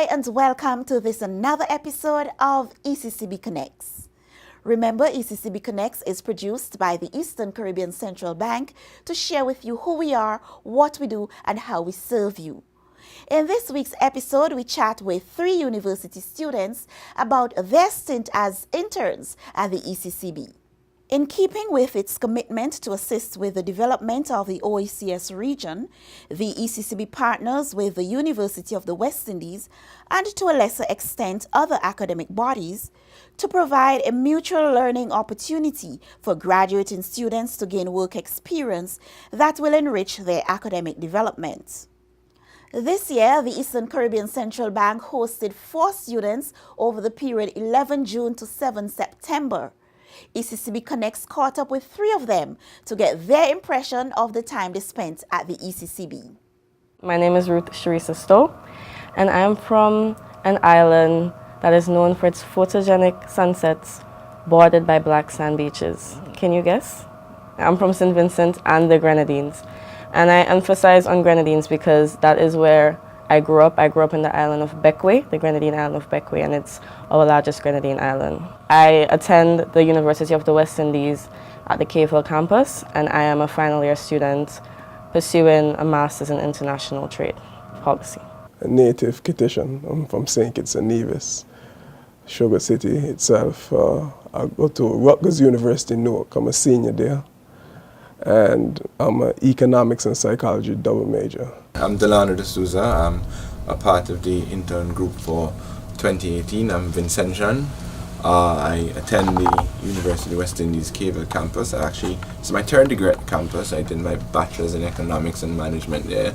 and welcome to this another episode of ECCB Connects. Remember, ECCB Connects is produced by the Eastern Caribbean Central Bank to share with you who we are, what we do, and how we serve you. In this week's episode, we chat with 3 university students about their stint as interns at the ECCB. In keeping with its commitment to assist with the development of the OECS region, the ECCB partners with the University of the West Indies and to a lesser extent other academic bodies to provide a mutual learning opportunity for graduating students to gain work experience that will enrich their academic development. This year, the Eastern Caribbean Central Bank hosted 4 students over the period 11 June to 7 September. ECCB Connects caught up with 3 of them to get their impression of the time they spent at the ECCB. My name is Ruth Stowe, and I am from an island that is known for its photogenic sunsets bordered by black sand beaches. Can you guess? I'm from St. Vincent and the Grenadines, and I emphasize on Grenadines because that is where I grew up. I grew up in the island of Bequia, the Grenadine island of Bequia, and it's our largest Grenadine island. I attend the University of the West Indies at the Cave Hill campus, and I am a final year student pursuing a master's in international trade policy. A native Kittian. I'm from St. Kitts and Nevis, Sugar City itself. I go to Rutgers University in Newark. I'm a senior there, and I'm an economics and psychology double major. I'm Dalano, DaSouza. I'm a part of the intern group for 2018. I'm Vincentian. I attend the University of the West Indies Cave Hill campus. It's my 3rd degree at the campus. I did my bachelor's in economics and management there.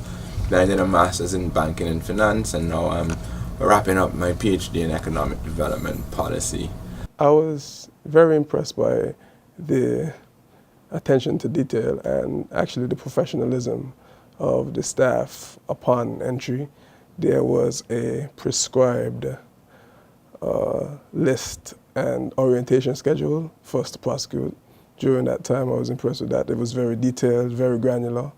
Then I did a master's in banking and finance, and now I'm wrapping up my PhD in economic development policy. I was very impressed by the attention to detail and actually the professionalism of the staff upon entry. There was a prescribed list and orientation schedule for us to prosecute. During that time, I was impressed with that. It was very detailed, very granular.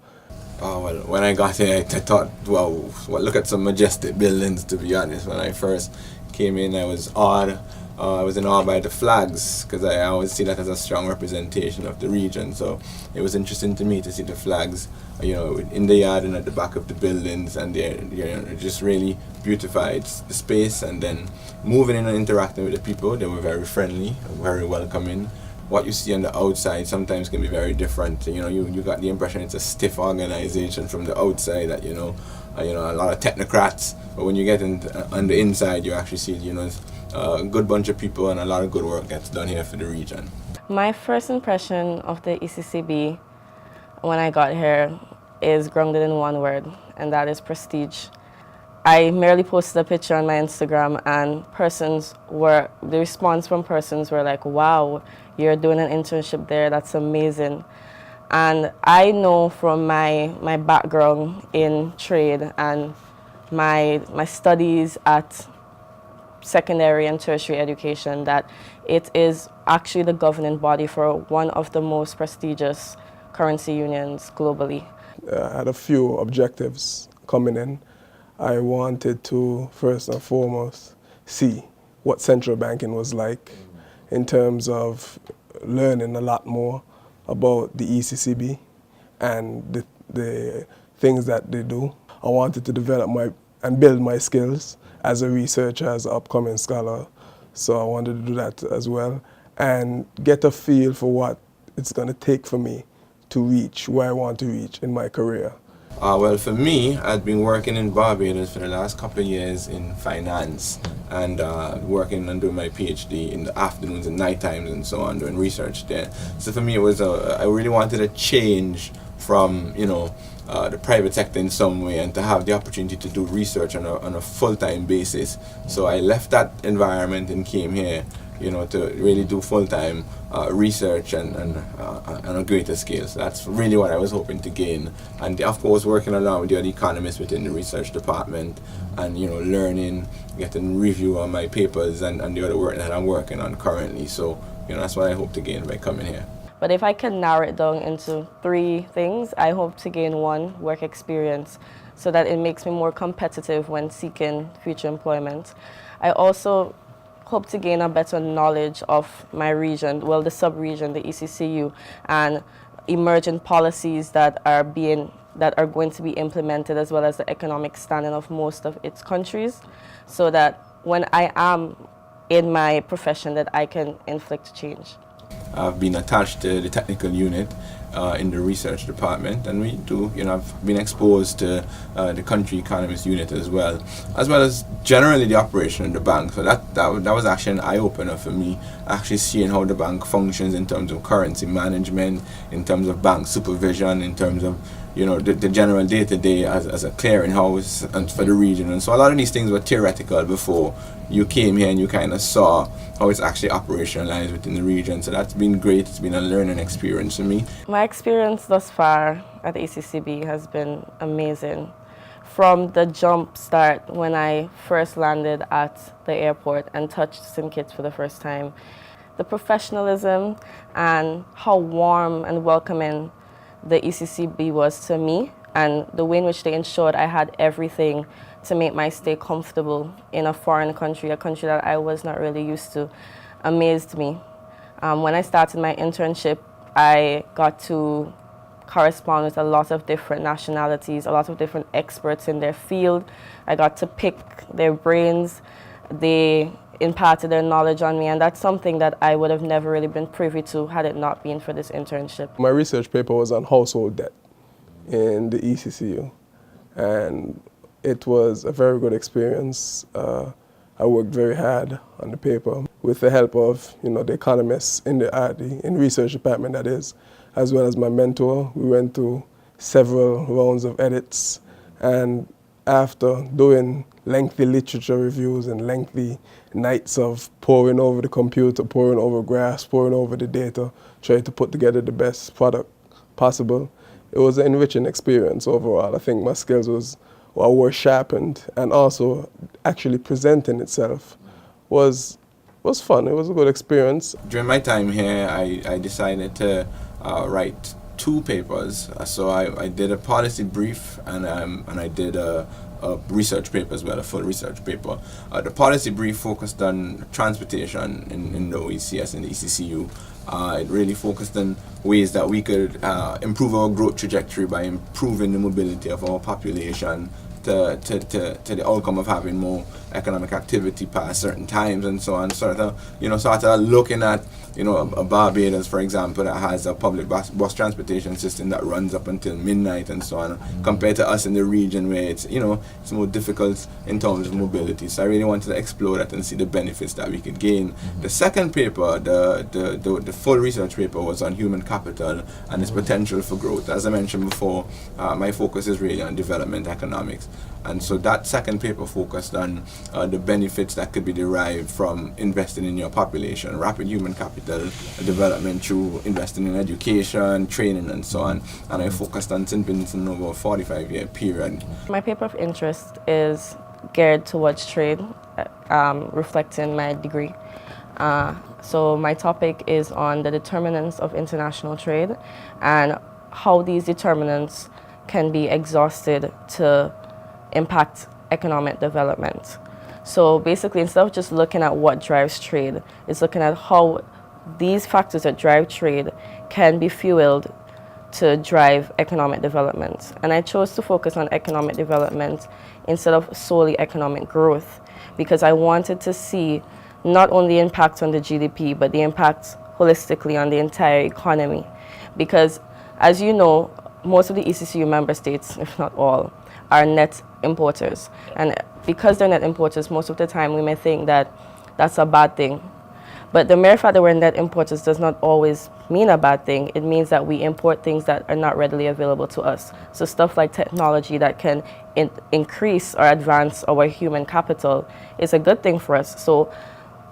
Well, when I got here, I thought, well, look at some majestic buildings, to be honest. When I first came in, I was awed. I was in awe by the flags, because I always see that as a strong representation of the region. So it was interesting to me to see the flags, in the yard and at the back of the buildings, and it just really beautified the space. And then moving in and interacting with the people, they were very friendly, very welcoming. What you see on the outside sometimes can be very different. You got the impression it's a stiff organization from the outside, that a lot of technocrats. But when you get on the inside, you actually see a good bunch of people, and a lot of good work gets done here for the region. My first impression of the ECCB when I got here is grounded in one word, and that is prestige. I merely posted a picture on my Instagram, and the response from persons were like, wow, you're doing an internship there, that's amazing. And I know from my background in trade and my studies at secondary and tertiary education that it is actually the governing body for one of the most prestigious currency unions globally. I had a few objectives coming in. I wanted to, first and foremost, see what central banking was like in terms of learning a lot more about the ECCB and the things that they do. I wanted to develop and build my skills as a researcher, as an upcoming scholar. So I wanted to do that as well and get a feel for what it's going to take for me to reach where I want to reach in my career. Well, for me, I've been working in Barbados for the last couple of years in finance, and working and doing my PhD in the afternoons and night times and so on, doing research there. So for me, I really wanted a change from the private sector in some way, and to have the opportunity to do research on a full-time basis. So I left that environment and came here, to really do full-time research and on a greater scale. So that's really what I was hoping to gain. And of course, working along with the other economists within the research department, and learning, getting review on my papers and the other work that I'm working on currently. So that's what I hope to gain by coming here. But if I can narrow it down into 3 things, I hope to gain 1, work experience, so that it makes me more competitive when seeking future employment. I also hope to gain a better knowledge of my region, well, the sub-region, the ECCU, and emerging policies that are going to be implemented, as well as the economic standing of most of its countries, so that when I am in my profession that I can inflict change. I've been attached to the technical unit in the research department, and I've been exposed to the country economist unit as well as generally the operation of the bank. So that was actually an eye-opener for me, actually seeing how the bank functions in terms of currency management, in terms of bank supervision, in terms of the general day-to-day as a clearinghouse and for the region. And so a lot of these things were theoretical before you came here and you kind of saw how it's actually operationalized within the region. So that's been great. It's been a learning experience for me. My experience thus far at the ECCB has been amazing. From the jump start when I first landed at the airport and touched St. Kitts for the first time, the professionalism and how warm and welcoming the ECCB was to me, and the way in which they ensured I had everything to make my stay comfortable in a foreign country, a country that I was not really used to, amazed me. When I started my internship, I got to correspond with a lot of different nationalities, a lot of different experts in their field. I got to pick their brains. They imparted their knowledge on me, and that's something that I would have never really been privy to had it not been for this internship. My research paper was on household debt in the ECCU, and it was a very good experience. I worked very hard on the paper with the help of the economists in the research department, that is, as well as my mentor. We went through several rounds of edits, and after doing lengthy literature reviews and lengthy nights of poring over the computer, poring over graphs, poring over the data, trying to put together the best product possible, it was an enriching experience overall. I think my skills were sharpened, and also actually presenting itself was fun. It was a good experience. During my time here, I decided to write 2 papers. So I did a policy brief and I did a research paper as well, a full research paper. The policy brief focused on transportation in the OECS and the ECCU. It really focused on ways that we could improve our growth trajectory by improving the mobility of our population to the outcome of having more economic activity past certain times and so on. Sort of looking at a Barbados, for example, that has a public bus transportation system that runs up until midnight and so on, compared to us in the region where it's more difficult in terms of mobility. So I really wanted to explore that and see the benefits that we could gain. The second paper, the full research paper, was on human capital and its potential for growth. As I mentioned before, my focus is really on development economics. And so that second paper focused on the benefits that could be derived from investing in your population, rapid human capital development through investing in education, training, and so on. And I focused on St. Vincent over a 45-year period. My paper of interest is geared towards trade, reflecting my degree. So my topic is on the determinants of international trade and how these determinants can be exhausted to impact economic development. So basically, instead of just looking at what drives trade, it's looking at how these factors that drive trade can be fueled to drive economic development. And I chose to focus on economic development instead of solely economic growth, because I wanted to see not only impact on the GDP, but the impact holistically on the entire economy. Because as you know, most of the ECCU member states, if not all, are net importers. And because they're net importers, most of the time we may think that that's a bad thing. But the mere fact that we're net importers does not always mean a bad thing. It means that we import things that are not readily available to us. So stuff like technology that can increase or advance our human capital is a good thing for us. So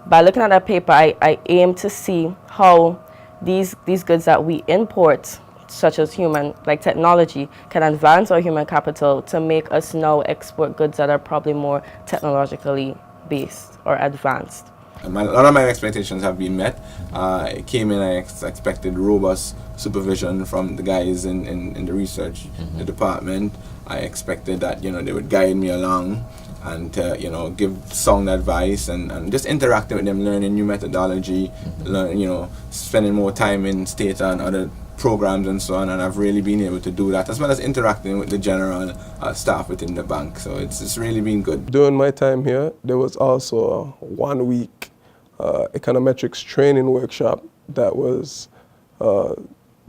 by looking at that paper, I aim to see how these goods that we import, such as like technology, can advance our human capital to make us now export goods that are probably more technologically based or advanced. a lot of my expectations have been met. I came in, I expected robust supervision from the guys in the research the department. I expected that, you know, they would guide me along and you know, give sound advice and just interacting with them, learning new methodology, you know, spending more time in state and other programs and so on, and I've really been able to do that, as well as interacting with the general staff within the bank. So it's really been good. During my time here, there was also a 1 week econometrics training workshop that was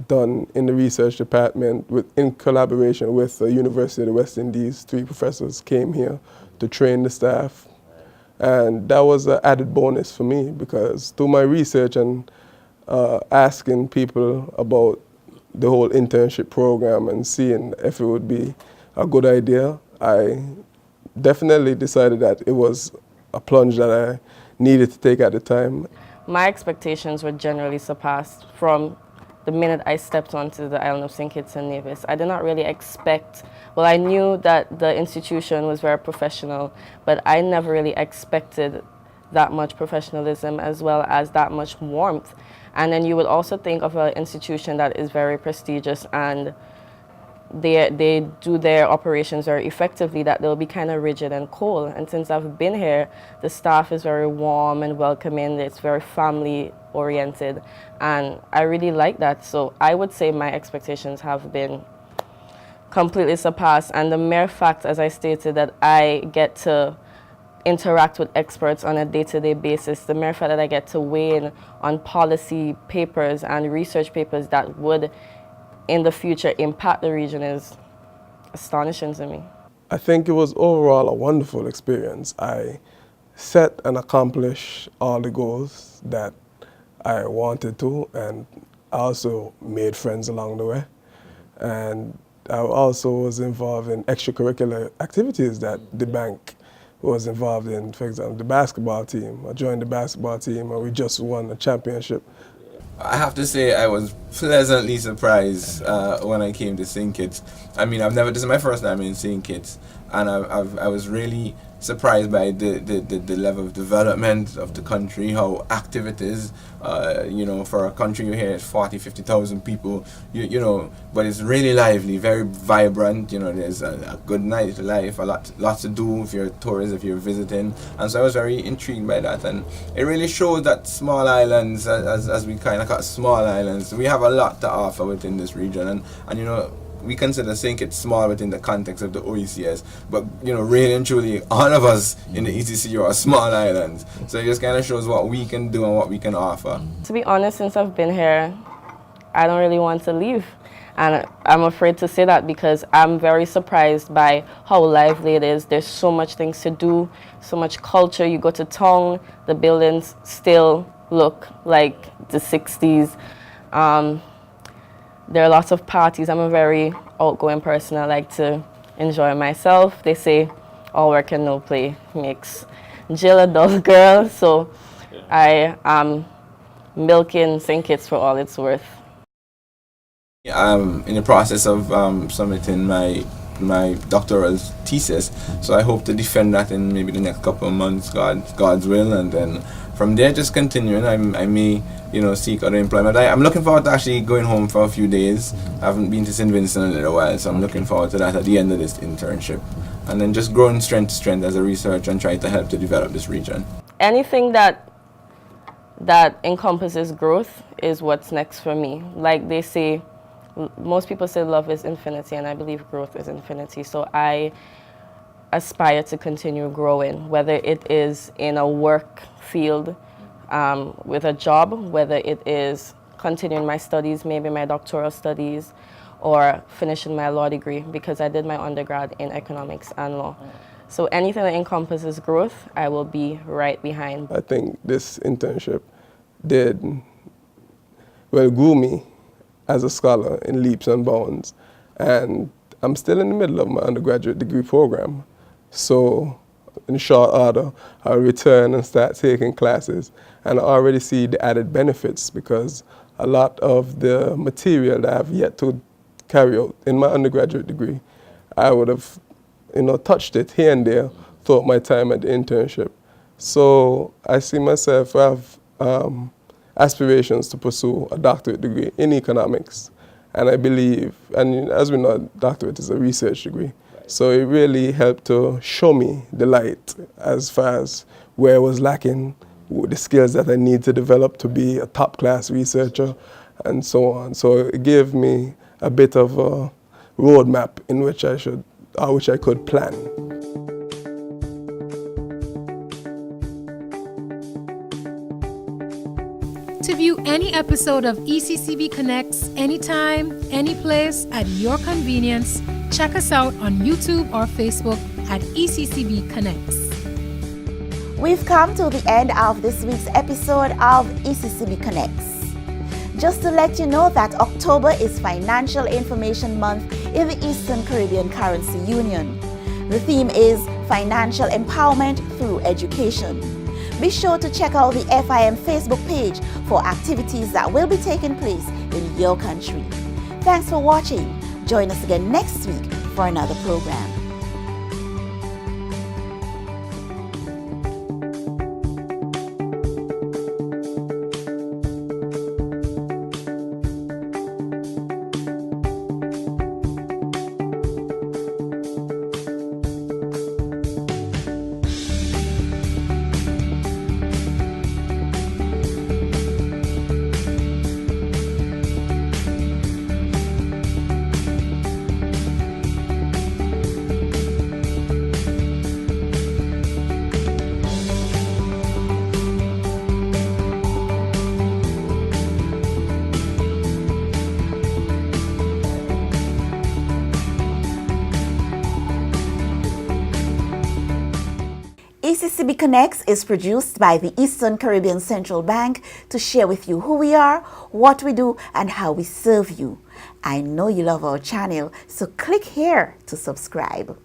done in the research department in collaboration with the University of the West Indies. 3 professors came here to train the staff, and that was an added bonus for me, because through my research and asking people about the whole internship program and seeing if it would be a good idea, I definitely decided that it was a plunge that I needed to take at the time. My expectations were generally surpassed from the minute I stepped onto the island of St. Kitts and Nevis. I did not really expect, well, I knew that the institution was very professional, but I never really expected that much professionalism as well as that much warmth. And then you would also think of an institution that is very prestigious and they do their operations very effectively, that they'll be kind of rigid and cold. And since I've been here, the staff is very warm and welcoming. It's very family oriented, and I really like that. So I would say my expectations have been completely surpassed. And the mere fact, as I stated, that I get to interact with experts on a day-to-day basis, the mere fact that I get to weigh in on policy papers and research papers that would in the future impact the region is astonishing to me. I think it was overall a wonderful experience. I set and accomplished all the goals that I wanted to, and I also made friends along the way. And I also was involved in extracurricular activities that the bank was involved in. For example, the basketball team. I joined the basketball team and we just won a championship. I have to say I was pleasantly surprised when I came to St. Kitts. I mean, this is my first time in St. Kitts, and I was really surprised by the level of development of the country, how active it is. You know, for a country you hear 50,000 people, you know, but it's really lively, very vibrant. You know, there's a good nightlife, lots to do if you're a tourist, if you're visiting, and so I was very intrigued by that. And it really showed that small islands, as we kind of call small islands, we have a lot to offer within this region, and you know, we consider St. Kitts small within the context of the OECS, but you know, really and truly, all of us in the ECCB are small islands. So it just kind of shows what we can do and what we can offer. To be honest, since I've been here, I don't really want to leave. And I'm afraid to say that because I'm very surprised by how lively it is. There's so much things to do, so much culture. You go to town, the buildings still look like the 60s. There are lots of parties. I'm a very outgoing person. I like to enjoy myself. They say all work and no play makes Jill a dull girl. So I am milking St. Kitts for all it's worth. I'm in the process of submitting my doctoral thesis, so I hope to defend that in maybe the next couple of months, God's will, and then from there just continuing. I may, you know, seek other employment. I'm looking forward to actually going home for a few days. I haven't been to St. Vincent in a little while, so I'm looking forward to that at the end of this internship, and then just growing strength to strength as a researcher and trying to help to develop this region. Anything that encompasses growth is what's next for me. Like they say, most people say love is infinity, and I believe growth is infinity. So I aspire to continue growing, whether it is in a work field with a job, whether it is continuing my studies, maybe my doctoral studies, or finishing my law degree, because I did my undergrad in economics and law. So anything that encompasses growth, I will be right behind. I think this internship grew me as a scholar in leaps and bounds, and I'm still in the middle of my undergraduate degree program. So in short order, I'll return and start taking classes, and I already see the added benefits, because a lot of the material that I have yet to carry out in my undergraduate degree, I would have, you know, touched it here and there throughout my time at the internship. So I see myself have aspirations to pursue a doctorate degree in economics. And I believe, and as we know, doctorate is a research degree. So it really helped to show me the light as far as where I was lacking, the skills that I need to develop to be a top-class researcher, and so on. So it gave me a bit of a roadmap in which I could plan. To view any episode of ECCB Connects anytime, any place, at your convenience, check us out on YouTube or Facebook at ECCB Connects. We've come to the end of this week's episode of ECCB Connects. Just to let you know that October is Financial Information Month in the Eastern Caribbean Currency Union. The theme is Financial Empowerment Through Education. Be sure to check out the FIM Facebook page for activities that will be taking place in your country. Thanks for watching. Join us again next week for another program. ECCB Connects is produced by the Eastern Caribbean Central Bank to share with you who we are, what we do, and how we serve you. I know you love our channel, so click here to subscribe.